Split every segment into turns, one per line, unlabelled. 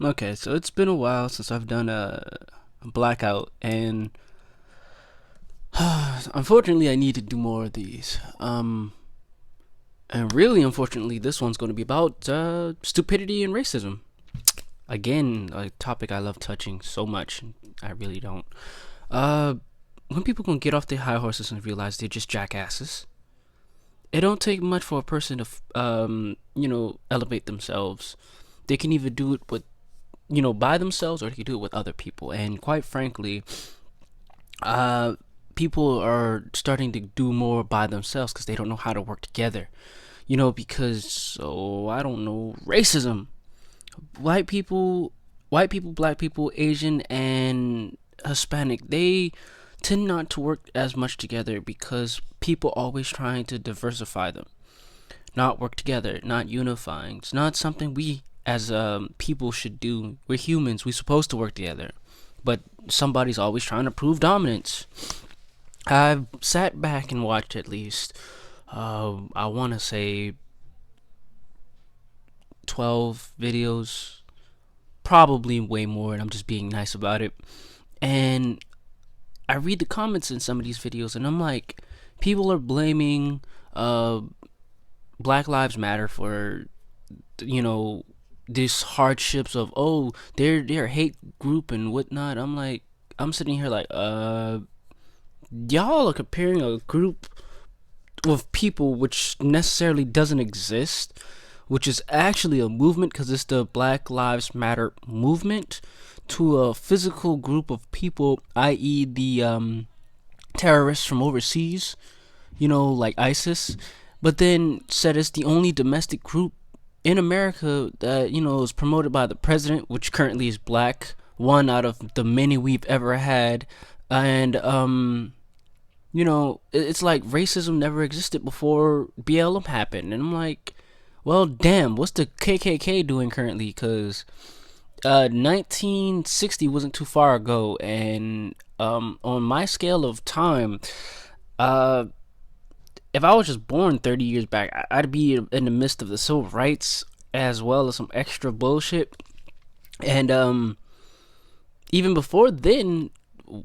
Okay, so it's been a while since I've done a blackout, and unfortunately, I need to do more of these. And really, unfortunately, this one's going to be about stupidity and racism. Again, a topic I love touching so much. I really don't. Uh, when people can get off their high horses and realize they're just jackasses, it don't take much for a person to, elevate themselves. They can either do it with, by themselves, or they can do it with other people. And quite frankly, uh, people are starting to do more by themselves because they don't know how to work together. Because I don't know, racism. White people, black people, Asian, and Hispanic, they tend not to work as much together because people always trying to diversify them, not work together, not unifying. It's not something we as people should do. We're humans. We're supposed to work together, but somebody's always trying to prove dominance. I've sat back and watched at least, I want to say 12 videos, probably way more, and I'm just being nice about it. And I read the comments in some of these videos, and I'm like, people are blaming Black Lives Matter for, you know, these hardships of, oh, they're a hate group and whatnot. I'm like, I'm sitting here like, y'all are comparing a group of people which necessarily doesn't exist, which is actually a movement because it's the Black Lives Matter movement, to a physical group of people, i.e., the terrorists from overseas, like ISIS, but then said it's the only domestic group in America that, is promoted by the president, which currently is black, one out of the many we've ever had. And it's like racism never existed before BLM happened. And I'm like, well, damn, what's the KKK doing currently? Because 1960 wasn't too far ago, and on my scale of time, uh, if I was just born 30 years back, I'd be in the midst of the civil rights as well as some extra bullshit. And even before then,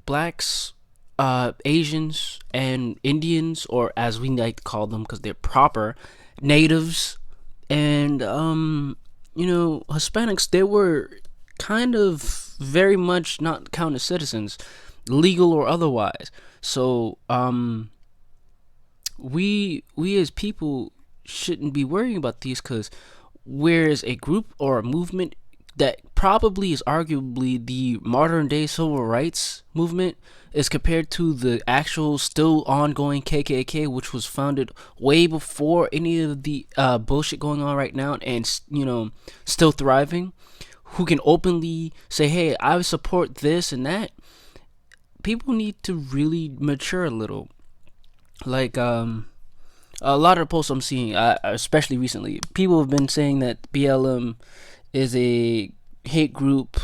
blacks, Asians, and Indians, or as we like to call them because they're proper, natives, and Hispanics, they were kind of very much not counted citizens, legal or otherwise. So we as people shouldn't be worrying about these, because whereas a group or a movement that probably is arguably the modern day civil rights movement is compared to the actual still ongoing KKK, which was founded way before any of the bullshit going on right now, and still thriving, who can openly say, hey, I support this and that. People need to really mature a little. Like a lot of the posts I'm seeing, especially recently, people have been saying that BLM is a hate group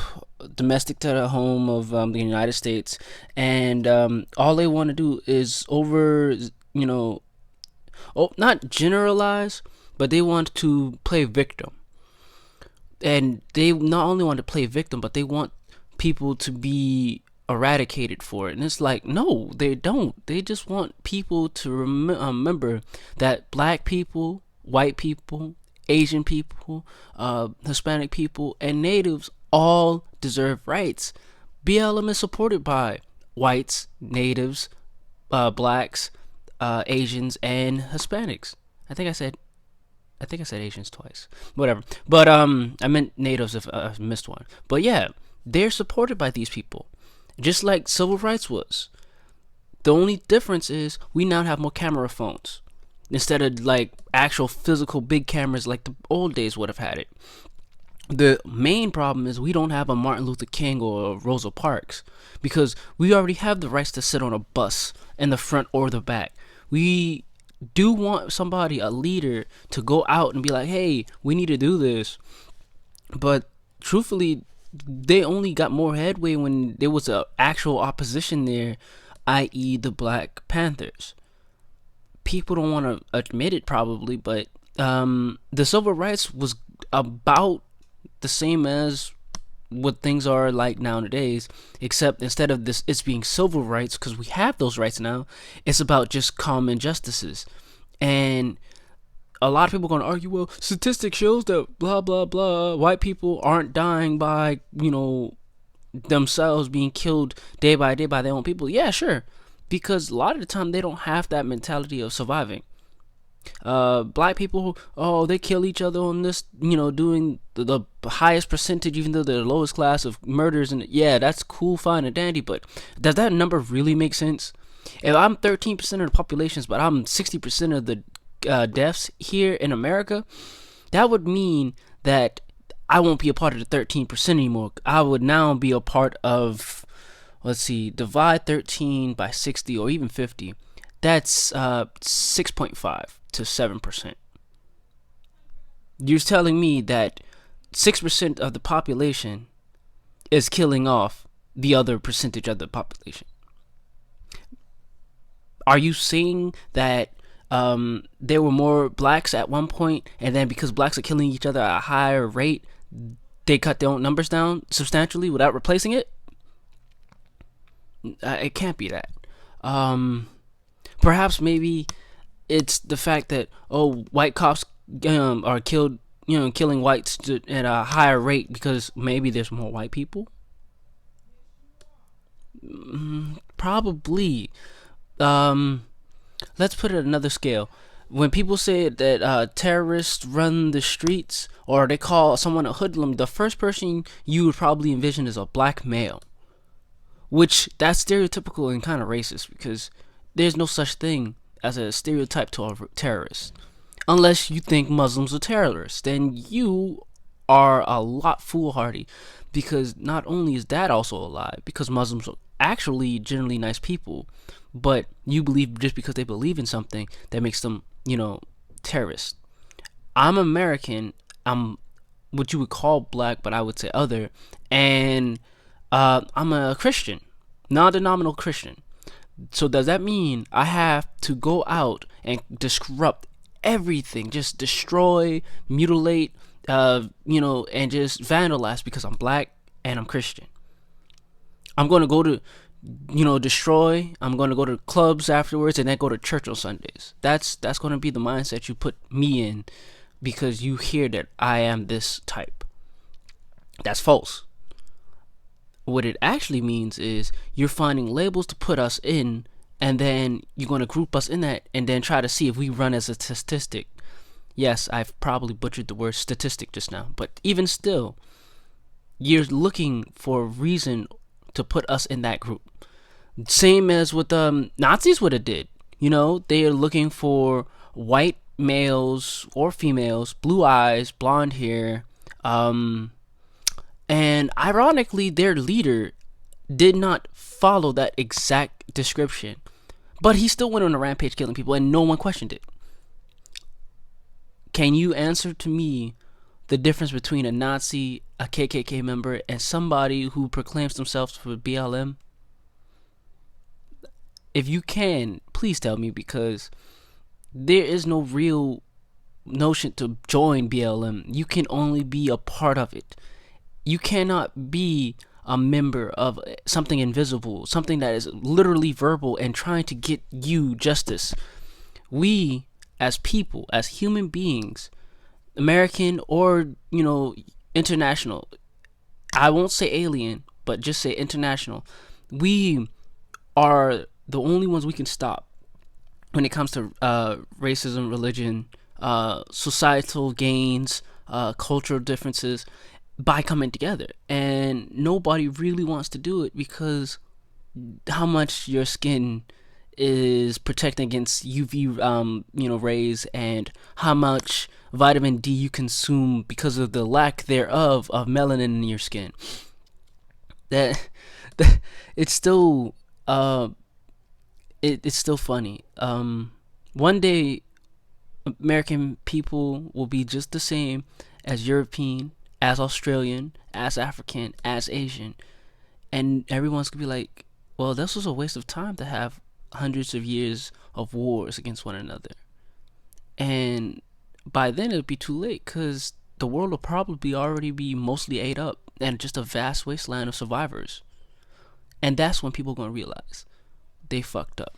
domestic to the home of the United States, and all they want to do is not generalize, but they want to play victim. And they not only want to play victim, but they want people to be eradicated for it. And it's like, no, they don't. They just want people to remember that black people, white people, Asian people, Hispanic people, and natives all deserve rights. BLM is supported by whites, natives, blacks, Asians, and Hispanics. I think I said Asians twice. Whatever. But I meant natives if I missed one. But yeah, they're supported by these people, just like civil rights was. The only difference is we now have more camera phones instead of like actual physical big cameras like the old days would have had it. The main problem is we don't have a Martin Luther King or a Rosa Parks, because we already have the rights to sit on a bus in the front or the back. We do want somebody, a leader, to go out and be like, hey, we need to do this. But truthfully, they only got more headway when there was an actual opposition there, i.e., the Black Panthers. People don't want to admit it probably, but the civil rights was about the same as what things are like nowadays, except instead of this it's being civil rights, because we have those rights now, it's about just common justices. And a lot of people are going to argue, well, statistics shows that blah blah blah, white people aren't dying by, themselves being killed day by day by their own people. Yeah, sure, because a lot of the time they don't have that mentality of surviving. Black people, oh, they kill each other on this, doing the highest percentage, even though they're the lowest class of murders. And yeah, that's cool, fine, and dandy, but does that number really make sense? If I'm 13% of the populations, but I'm 60% of the deaths here in America, that would mean that I won't be a part of the 13% anymore. I would now be a part of, let's see, divide 13 by 60 or even 50. That's 6.5 to 7%. You're telling me that 6% of the population is killing off the other percentage of the population. Are you saying that there were more blacks at one point, and then because blacks are killing each other at a higher rate, they cut their own numbers down substantially without replacing it? It can't be that. Perhaps maybe it's the fact that, oh, white cops are killed, killing whites at a higher rate because maybe there's more white people. Probably. Let's put it at another scale. When people say that terrorists run the streets, or they call someone a hoodlum, the first person you would probably envision is a black male, which that's stereotypical and kind of racist, because there's no such thing as a stereotype to a terrorist. Unless you think Muslims are terrorists, then you are a lot foolhardy, because not only is that also a lie, because Muslims are actually generally nice people, but you believe just because they believe in something that makes them, terrorists. I'm American. I'm what you would call black, but I would say other, and I'm a Christian, non-denominational Christian. So does that mean I have to go out and disrupt everything, just destroy, mutilate, and just vandalize because I'm black and I'm Christian? I'm going to go to, destroy. I'm going to go to clubs afterwards and then go to church on Sundays. That's going to be the mindset you put me in because you hear that I am this type. That's false. What it actually means is you're finding labels to put us in, and then you're going to group us in that and then try to see if we run as a statistic. Yes, I've probably butchered the word statistic just now, but even still, you're looking for a reason to put us in that group. Same as what Nazis would have did. They are looking for white males or females, blue eyes, blonde hair, and ironically, their leader did not follow that exact description, but he still went on a rampage killing people, and no one questioned it. Can you answer to me the difference between a Nazi, a KKK member, and somebody who proclaims themselves for BLM? If you can, please tell me, because there is no real notion to join BLM. You can only be a part of it. You cannot be a member of something invisible, something that is literally verbal and trying to get you justice. We, as people, as human beings, American or, international, I won't say alien, but just say international, we are the only ones we can stop when it comes to racism, religion, societal gains, cultural differences, by coming together. And nobody really wants to do it because how much your skin is protecting against UV rays, and how much vitamin D you consume because of the lack thereof of melanin in your skin. That it's still it's still funny. One day American people will be just the same as European, as Australian, as African, as Asian, and everyone's gonna be like, well, this was a waste of time to have hundreds of years of wars against one another. And by then it'll be too late, because the world will probably already be mostly ate up. and just a vast wasteland of survivors. And that's when people are gonna realize they fucked up.